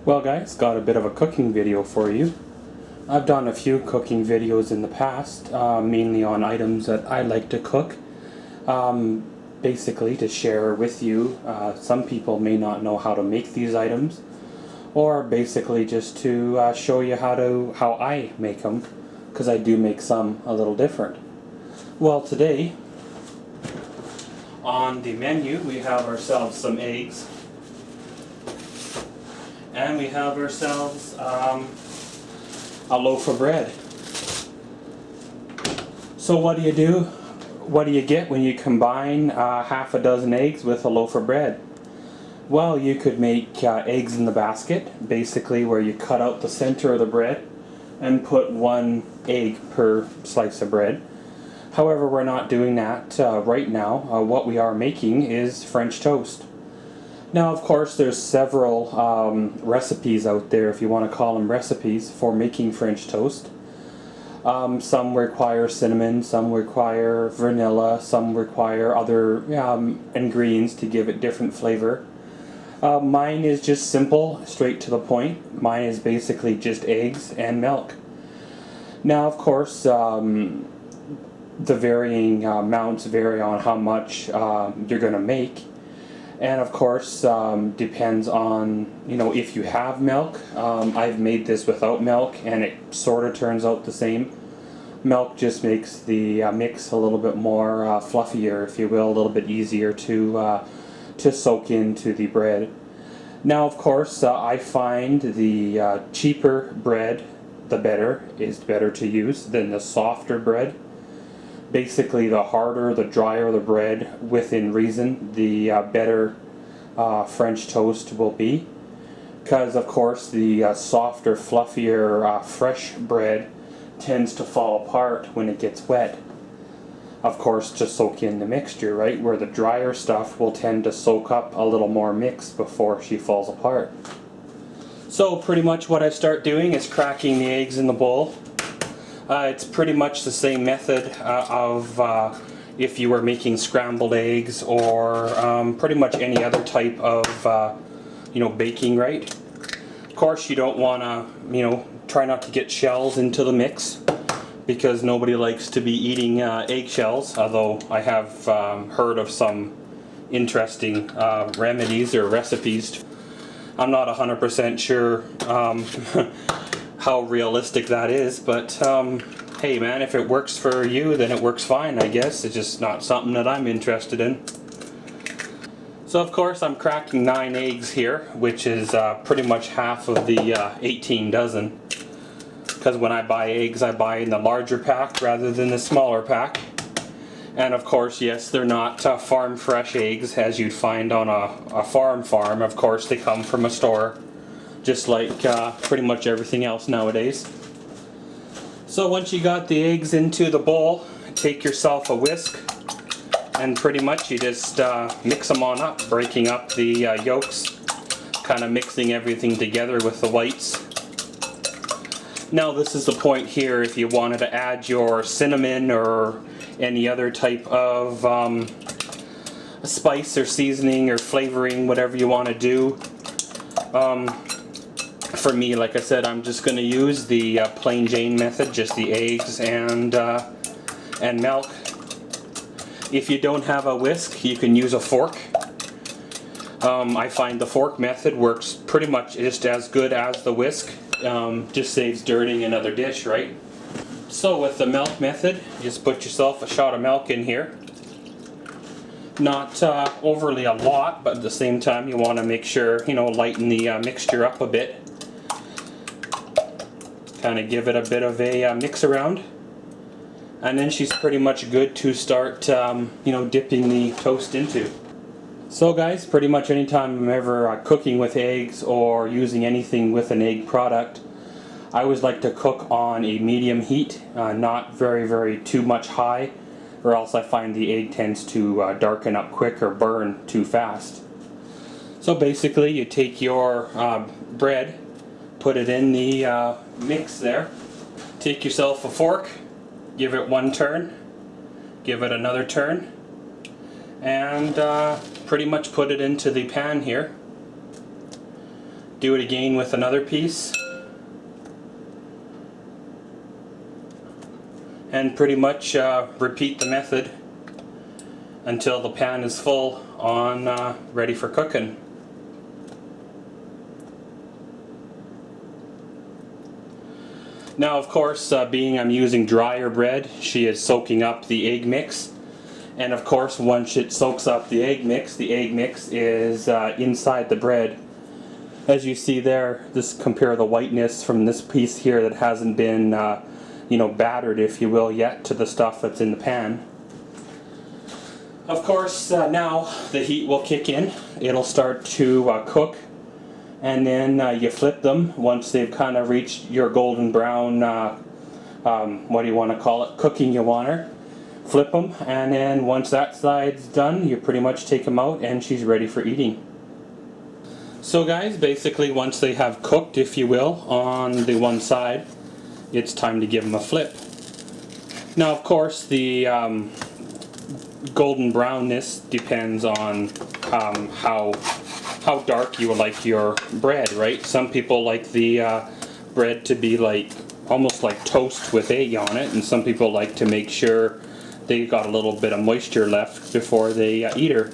Well guys, got a bit of a cooking video for you. I've done a few cooking videos in the past, mainly on items that I like to cook. Basically to share with you. Some people may not know how to make these items, or basically just to show you how I make them, because I do make some a little different. Well, today on the menu we have ourselves some eggs. And we have ourselves a loaf of bread. So what do you do? What do you get when you combine half a dozen eggs with a loaf of bread? Well, you could make eggs in the basket, basically where you cut out the center of the bread and put one egg per slice of bread. However, we're not doing that right now. What we are making is French toast. Now, of course, there's several recipes out there, if you want to call them recipes, for making French toast. Some require cinnamon, some require vanilla, some require other ingredients to give it different flavor. Mine is just simple, straight to the point. Mine is basically just eggs and milk. Now, of course, the varying amounts vary on how much you're going to make. And of course, depends on, if you have milk. I've made this without milk and it sort of turns out the same. Milk just makes the mix a little bit more fluffier, if you will, a little bit easier to soak into the bread. Now, of course, I find the cheaper bread, is better to use than the softer bread. Basically, the harder, the drier the bread, within reason, the better French toast will be. Because, of course, the softer, fluffier, fresh bread tends to fall apart when it gets wet. Of course, to soak in the mixture, right? Where the drier stuff will tend to soak up a little more mix before she falls apart. So, pretty much what I start doing is cracking the eggs in the bowl. It's pretty much the same method of if you were making scrambled eggs or pretty much any other type of baking, right? Of course, you don't want to try not to get shells into the mix, because nobody likes to be eating eggshells, although I have heard of some interesting remedies or recipes. I'm not 100% sure how realistic that is, but hey man, if it works for you, then it works fine, I guess. It's just not something that I'm interested in. So of course I'm cracking 9 eggs here, which is pretty much half of the 18 dozen. Because when I buy eggs, I buy in the larger pack rather than the smaller pack. And of course, yes, they're not farm fresh eggs as you'd find on a farm. Of course, they come from a store, just like pretty much everything else nowadays. So once you got the eggs into the bowl, take yourself a whisk and pretty much you just mix them on up, breaking up the yolks, kind of mixing everything together with the whites. Now this is the point here, if you wanted to add your cinnamon or any other type of spice or seasoning or flavoring, whatever you want to do. For me, like I said, I'm just going to use the plain Jane method, just the eggs and milk. If you don't have a whisk, you can use a fork. I find the fork method works pretty much just as good as the whisk. Just saves dirtying another dish, right? So with the milk method, just put yourself a shot of milk in here. Not overly a lot, but at the same time you want to make sure, lighten the mixture up a bit. Kind of give it a bit of a mix around. And then she's pretty much good to start, dipping the toast into. So guys, pretty much anytime I'm ever cooking with eggs or using anything with an egg product, I always like to cook on a medium heat, not very too much high, or else I find the egg tends to darken up quick or burn too fast. So basically you take your bread, put it in the mix there, take yourself a fork, give it one turn, give it another turn, and pretty much put it into the pan here. Do it again with another piece. And pretty much repeat the method until the pan is full on ready for cooking. Now of course, being I'm using drier bread, she is soaking up the egg mix. And of course, once it soaks up the egg mix is inside the bread. As you see there, just compare the whiteness from this piece here that hasn't been battered, if you will, yet to the stuff that's in the pan. Of course, now the heat will kick in. It'll start to cook. And then you flip them once they've kind of reached your golden brown, what do you want to call it, cooking you want her. Flip them, and then once that side's done, you pretty much take them out and she's ready for eating. So guys, basically once they have cooked, if you will, on the one side, it's time to give them a flip. Now of course the golden brownness depends on how dark you would like your bread, right? Some people like the bread to be like almost like toast with egg on it, and some people like to make sure they got a little bit of moisture left before they eat her.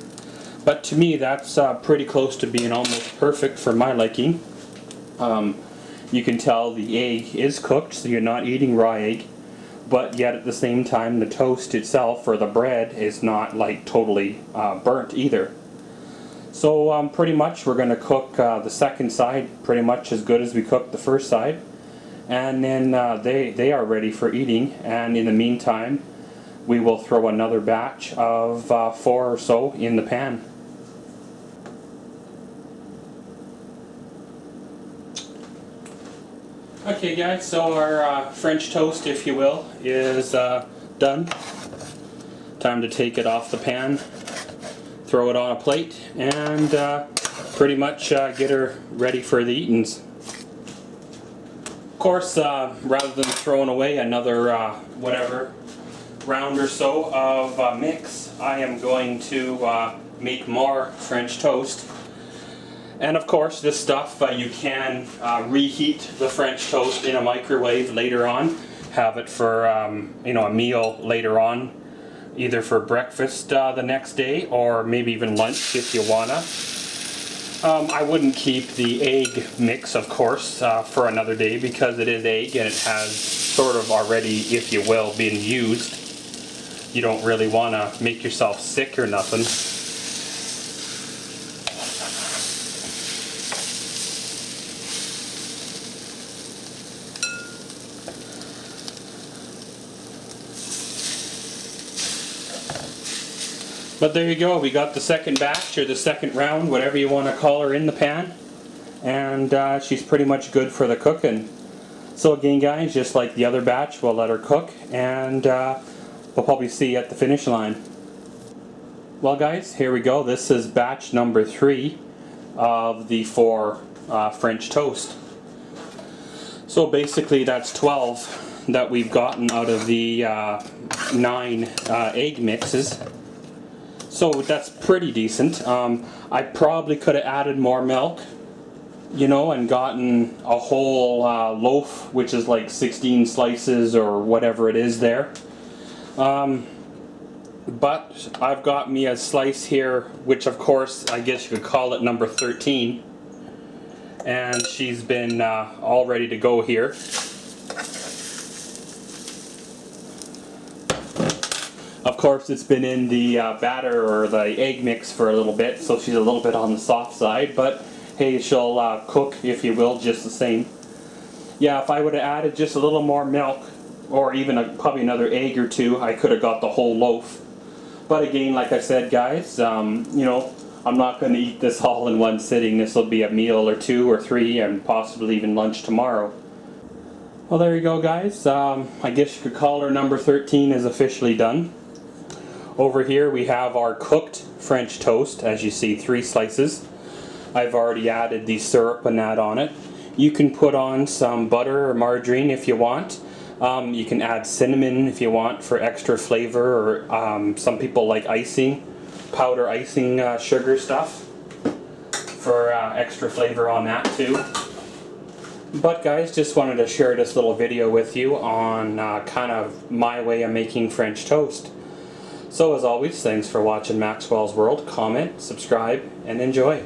But to me that's pretty close to being almost perfect for my liking. You can tell the egg is cooked, so you're not eating raw egg, but yet at the same time the toast itself or the bread is not like totally burnt either. So pretty much we're going to cook the second side pretty much as good as we cooked the first side, and then they are ready for eating. And in the meantime we will throw another batch of 4 or so in the pan. Okay guys, so our French toast, if you will, is done. Time to take it off the pan, throw it on a plate, and pretty much get her ready for the eatings. Of course, rather than throwing away another whatever round or so of mix, I am going to make more French toast. And of course this stuff you can reheat the French toast in a microwave later on, have it for a meal later on, either for breakfast the next day or maybe even lunch if you wanna. I wouldn't keep the egg mix, of course, for another day because it is egg and it has sort of already, if you will, been used. You don't really want to make yourself sick or nothing. But there you go, we got the second batch or the second round, whatever you want to call her, in the pan, and she's pretty much good for the cooking. So again guys, just like the other batch, we'll let her cook, and we'll probably see you at the finish line. Well guys, here we go. This is batch number 3 of the 4 French toast. So basically that's 12 that we've gotten out of the 9 egg mixes. So that's pretty decent. I probably could have added more milk, and gotten a whole loaf, which is like 16 slices or whatever it is there. But I've got me a slice here, which of course I guess you could call it number 13, and she's been all ready to go here. Of course it's been in the batter or the egg mix for a little bit, so she's a little bit on the soft side, but hey, she'll cook, if you will, just the same. Yeah, if I would have added just a little more milk, or even probably another egg or 2, I could have got the whole loaf. But again, like I said guys, I'm not going to eat this all in one sitting. This will be a meal or 2 or 3 and possibly even lunch tomorrow. Well, there you go guys. I guess you could call her number 13 is officially done. Over here we have our cooked French toast. As you see, 3 slices. I've already added the syrup and that on it. You can put on some butter or margarine if you want. You can add cinnamon if you want for extra flavor, or some people like icing, powder icing sugar stuff for extra flavor on that too. But guys, just wanted to share this little video with you on kind of my way of making French toast. So as always, thanks for watching Maxwell's World. Comment, subscribe, and enjoy.